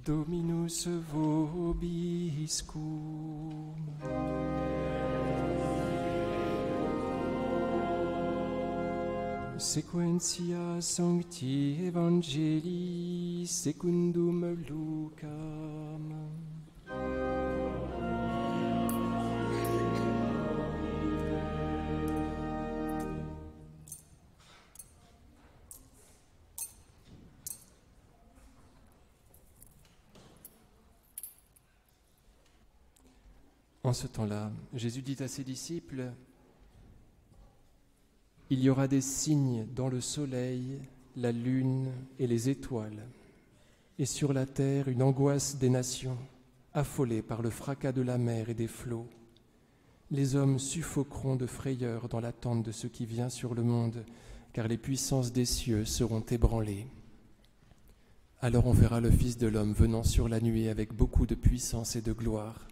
Dominus vobiscum. Sequentia Sancti Evangelii secundum Lucam. En ce temps-là, Jésus dit à ses disciples: il y aura des signes dans le soleil, la lune et les étoiles, et sur la terre une angoisse des nations, affolées par le fracas de la mer et des flots. Les hommes suffoqueront de frayeur dans l'attente de ce qui vient sur le monde, car les puissances des cieux seront ébranlées. Alors on verra le Fils de l'homme venant sur la nuée avec beaucoup de puissance et de gloire.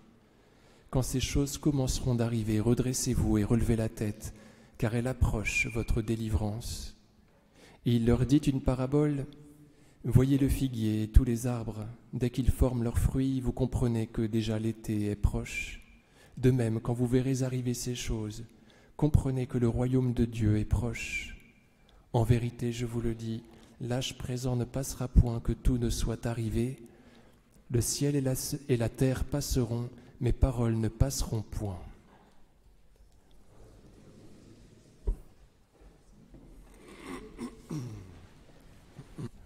Quand ces choses commenceront d'arriver, redressez-vous et relevez la tête, car elle approche votre délivrance. Et il leur dit une parabole: voyez le figuier et tous les arbres, dès qu'ils forment leurs fruits, vous comprenez que déjà l'été est proche. De même, quand vous verrez arriver ces choses, comprenez que le royaume de Dieu est proche. En vérité, je vous le dis, l'âge présent ne passera point que tout ne soit arrivé. Le ciel et la terre passeront, mes paroles ne passeront point.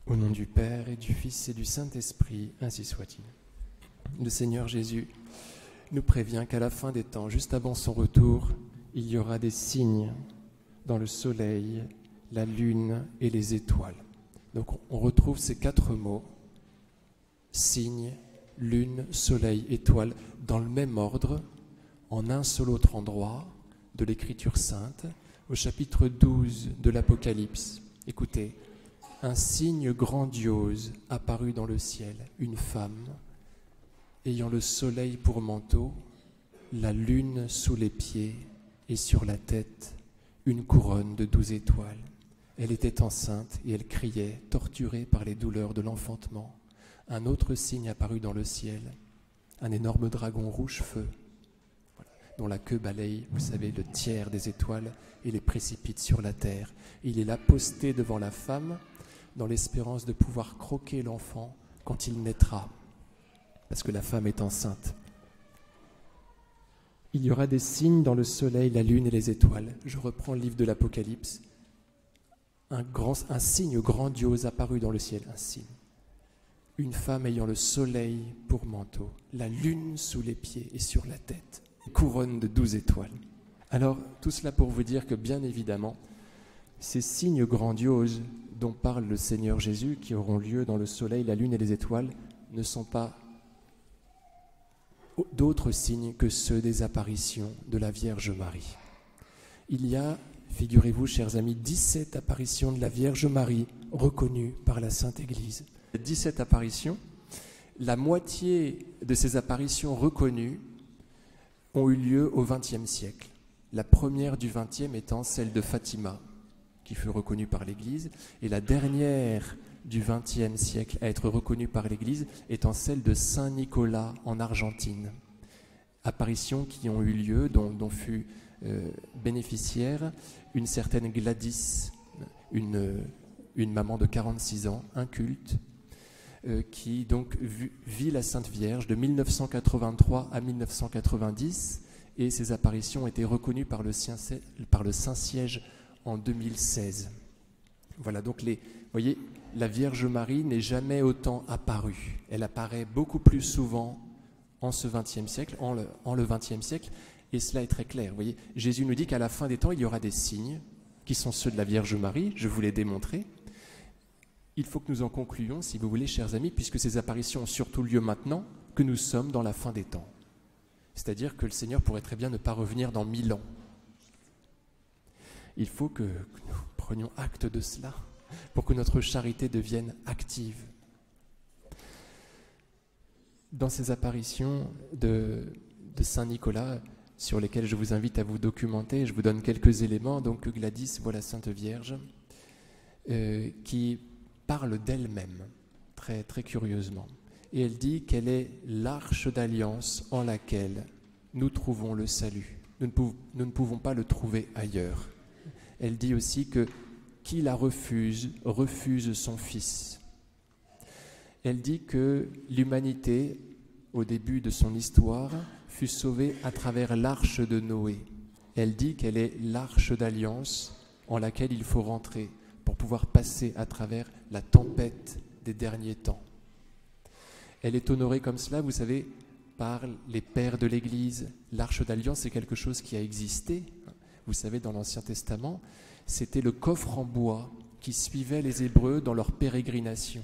Au nom du Père et du Fils et du Saint-Esprit, ainsi soit-il. Le Seigneur Jésus nous prévient qu'à la fin des temps, juste avant son retour, il y aura des signes dans le soleil, la lune et les étoiles. Donc on retrouve ces 4 mots: signe, lune, soleil, étoile, dans le même ordre, en un seul autre endroit de l'Écriture sainte, au chapitre 12 de l'Apocalypse. Écoutez: un signe grandiose apparut dans le ciel, une femme ayant le soleil pour manteau, la lune sous les pieds et sur la tête une couronne de 12 étoiles. Elle était enceinte et elle criait, torturée par les douleurs de l'enfantement. Un autre signe apparut dans le ciel, un énorme dragon rouge-feu, dont la queue balaye, vous savez, le tiers des étoiles et les précipite sur la terre. Il est là posté devant la femme, dans l'espérance de pouvoir croquer l'enfant quand il naîtra, parce que la femme est enceinte. Il y aura des signes dans le soleil, la lune et les étoiles. Je reprends le livre de l'Apocalypse. Un signe grandiose apparut dans le ciel, un signe. Une femme ayant le soleil pour manteau, la lune sous les pieds et sur la tête, une couronne de 12 étoiles. Alors, tout cela pour vous dire que, bien évidemment, ces signes grandioses dont parle le Seigneur Jésus, qui auront lieu dans le soleil, la lune et les étoiles, ne sont pas d'autres signes que ceux des apparitions de la Vierge Marie. Il y a, figurez-vous, chers amis, 17 apparitions de la Vierge Marie reconnues par la Sainte Église. 17 apparitions. La moitié de ces apparitions reconnues ont eu lieu au XXe siècle. La première du XXe étant celle de Fatima, qui fut reconnue par l'Église, et la dernière du XXe siècle à être reconnue par l'Église étant celle de Saint Nicolas en Argentine. Apparitions qui ont eu lieu, dont fut bénéficiaire une certaine Gladys, une maman de 46 ans, inculte, qui donc vit la Sainte Vierge de 1983 à 1990, et ces apparitions ont été reconnues par le Saint-Siège en 2016. Voilà, donc vous voyez, la Vierge Marie n'est jamais autant apparue. Elle apparaît beaucoup plus souvent en ce XXe siècle, en le XXe siècle, et cela est très clair. Vous voyez, Jésus nous dit qu'à la fin des temps, il y aura des signes qui sont ceux de la Vierge Marie, je vous l'ai démontré. Il faut que nous en concluions, si vous voulez, chers amis, puisque ces apparitions ont surtout lieu maintenant, que nous sommes dans la fin des temps. C'est-à-dire que le Seigneur pourrait très bien ne pas revenir dans 1000 ans. Il faut que nous prenions acte de cela pour que notre charité devienne active. Dans ces apparitions de Saint Nicolas, sur lesquelles je vous invite à vous documenter, je vous donne quelques éléments. Donc Gladys voit la Sainte Vierge qui parle d'elle-même, très, très curieusement. et elle dit qu'elle est l'arche d'alliance en laquelle nous trouvons le salut. Nous ne pouvons pas le trouver ailleurs. Elle dit aussi que qui la refuse, refuse son Fils. Elle dit que l'humanité, au début de son histoire, fut sauvée à travers l'arche de Noé. Elle dit qu'elle est l'arche d'alliance en laquelle il faut rentrer pour pouvoir passer à travers la tempête des derniers temps. Elle est honorée comme cela, vous savez, par les pères de l'Église. L'arche d'alliance, c'est quelque chose qui a existé. Vous savez, dans l'Ancien Testament, c'était le coffre en bois qui suivait les Hébreux dans leur pérégrination.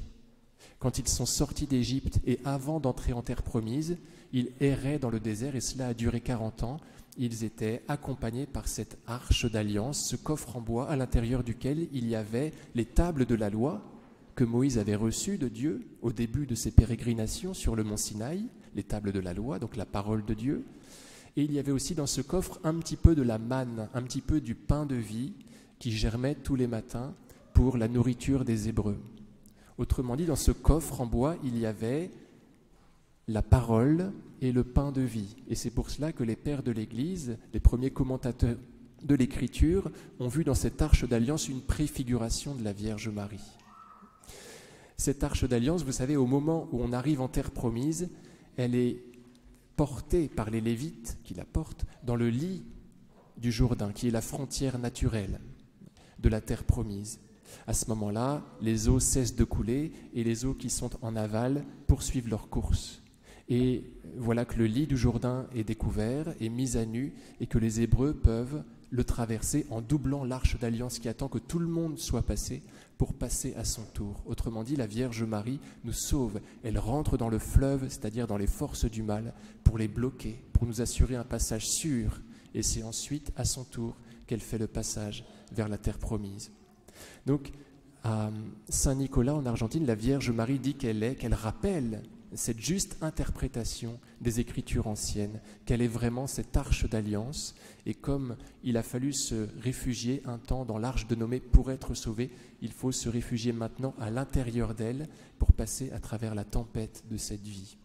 Quand ils sont sortis d'Égypte et avant d'entrer en terre promise, ils erraient dans le désert et cela a duré 40 ans. Ils étaient accompagnés par cette arche d'alliance, ce coffre en bois à l'intérieur duquel il y avait les tables de la loi que Moïse avait reçues de Dieu au début de ses pérégrinations sur le mont Sinaï, les tables de la loi, donc la parole de Dieu. Et il y avait aussi dans ce coffre un petit peu de la manne, un petit peu du pain de vie qui germait tous les matins pour la nourriture des Hébreux. Autrement dit, dans ce coffre en bois, il y avait la parole et le pain de vie. Et c'est pour cela que les pères de l'Église, les premiers commentateurs de l'Écriture, ont vu dans cette arche d'alliance une préfiguration de la Vierge Marie. Cette arche d'alliance, vous savez, au moment où on arrive en terre promise, elle est portée par les Lévites qui la portent dans le lit du Jourdain, qui est la frontière naturelle de la terre promise. À ce moment-là, les eaux cessent de couler et les eaux qui sont en aval poursuivent leur course. Et voilà que le lit du Jourdain est découvert, est mis à nu et que les Hébreux peuvent le traverser en doublant l'arche d'alliance qui attend que tout le monde soit passé pour passer à son tour. Autrement dit, la Vierge Marie nous sauve. Elle rentre dans le fleuve, c'est-à-dire dans les forces du mal, pour les bloquer, pour nous assurer un passage sûr. Et c'est ensuite, à son tour, qu'elle fait le passage vers la terre promise. Donc, à Saint-Nicolas, en Argentine, la Vierge Marie dit qu'elle rappelle cette juste interprétation des Écritures anciennes, qu'elle est vraiment cette arche d'alliance. Et comme il a fallu se réfugier un temps dans l'arche de Noé pour être sauvé, il faut se réfugier maintenant à l'intérieur d'elle pour passer à travers la tempête de cette vie.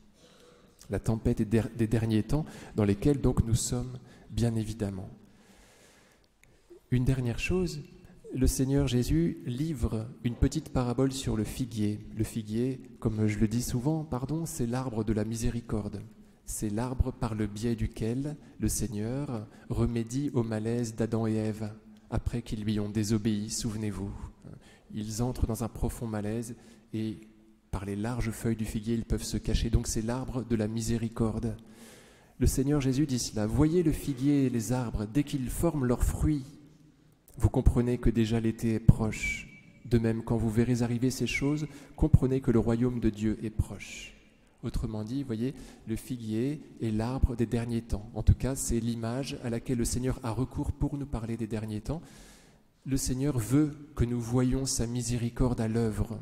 La tempête des derniers temps dans lesquels donc nous sommes bien évidemment. Une dernière chose, le Seigneur Jésus livre une petite parabole sur le figuier. Le figuier, comme je le dis souvent, c'est l'arbre de la miséricorde. C'est l'arbre par le biais duquel le Seigneur remédie au malaise d'Adam et Ève après qu'ils lui ont désobéi, souvenez-vous. Ils entrent dans un profond malaise et par les larges feuilles du figuier, ils peuvent se cacher. Donc c'est l'arbre de la miséricorde. Le Seigneur Jésus dit cela. Voyez le figuier et les arbres, dès qu'ils forment leurs fruits, vous comprenez que déjà l'été est proche. De même, quand vous verrez arriver ces choses, comprenez que le royaume de Dieu est proche. Autrement dit, voyez, le figuier est l'arbre des derniers temps. En tout cas, c'est l'image à laquelle le Seigneur a recours pour nous parler des derniers temps. Le Seigneur veut que nous voyions sa miséricorde à l'œuvre.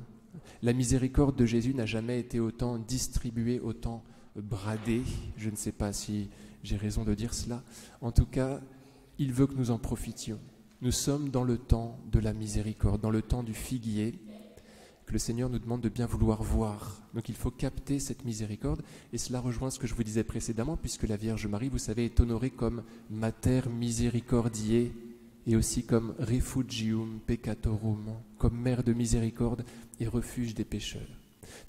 La miséricorde de Jésus n'a jamais été autant distribuée, autant bradée. Je ne sais pas si j'ai raison de dire cela. En tout cas, il veut que nous en profitions. Nous sommes dans le temps de la miséricorde, dans le temps du figuier, que le Seigneur nous demande de bien vouloir voir. Donc il faut capter cette miséricorde, et cela rejoint ce que je vous disais précédemment, puisque la Vierge Marie, vous savez, est honorée comme Mater Misericordiae, et aussi comme Refugium Peccatorum, comme Mère de miséricorde et refuge des pécheurs.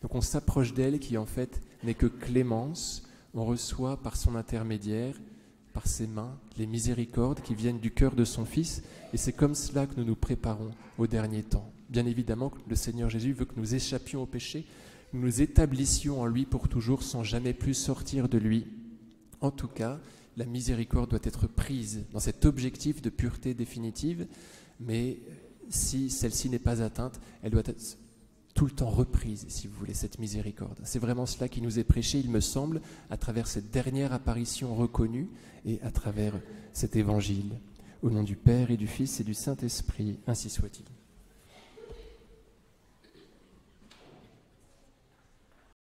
Donc on s'approche d'elle qui en fait n'est que clémence, on reçoit par son intermédiaire, par ses mains, les miséricordes qui viennent du cœur de son Fils, et c'est comme cela que nous nous préparons au dernier temps. Bien évidemment, le Seigneur Jésus veut que nous échappions au péché, que nous nous établissions en lui pour toujours sans jamais plus sortir de lui. En tout cas, la miséricorde doit être prise dans cet objectif de pureté définitive, mais si celle-ci n'est pas atteinte, elle doit être tout le temps reprise, si vous voulez, cette miséricorde. C'est vraiment cela qui nous est prêché, il me semble, à travers cette dernière apparition reconnue et à travers cet évangile. Au nom du Père et du Fils et du Saint-Esprit, ainsi soit-il.